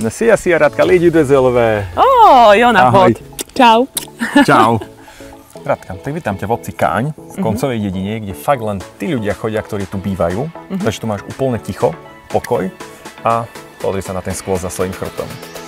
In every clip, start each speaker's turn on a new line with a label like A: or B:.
A: Szia, Radka, légy üdvözölve!
B: Ó, jó napot! Čau.
A: Čau. Radka, tak vítam ťa v obci Káň, v koncovej dedine, kde fakt len tí ľudia chodia, ktorí tu bývajú. Takže tu máš úplne ticho, pokoj a pozri sa na ten skôr za svojím chrbtom.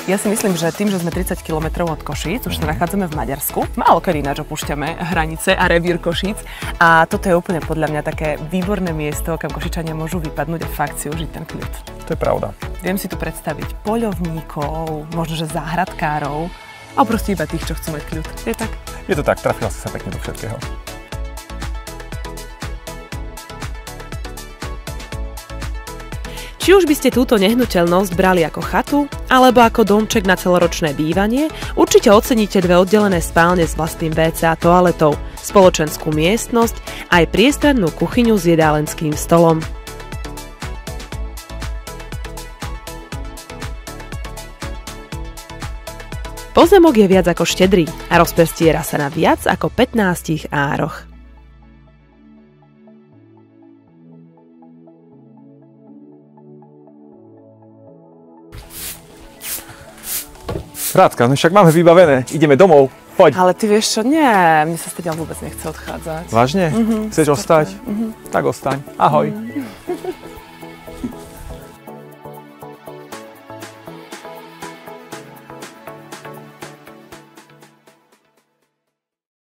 B: Ja si myslím, že tým, že sme 30 km od Košíc, už sa nachádzame v Maďarsku, málo kedy ináč opúšťame hranice a revír Košíc. A toto je úplne podľa mňa také výborné miesto, kam Košičania môžu vypadnúť a fakt si užiť ten kľud.
A: To je pravda.
B: Viem si tu predstaviť poľovníkov, možno že záhradkárov, a proste iba tých, čo chcú mať kľud. Je tak?
A: Je to tak, trafila si sa pekne do všetkého.
C: Či už by ste túto nehnuteľnosť brali ako chatu, alebo ako domček na celoročné bývanie, určite oceníte dve oddelené spálne s vlastným WC a toaletou, spoločenskú miestnosť a aj priestrannú kuchyňu s jedálenským stolom. Pozemok je viac ako štedrý a rozprestiera sa na viac ako 15 ároch.
A: Radka, no však máme vybavené, ideme domov, poď.
B: Ale ty vieš čo, nie, mne sa stadiaľ vôbec nechce odchádzať.
A: Vážne? Chceš ostať? Tak ostaň. Ahoj.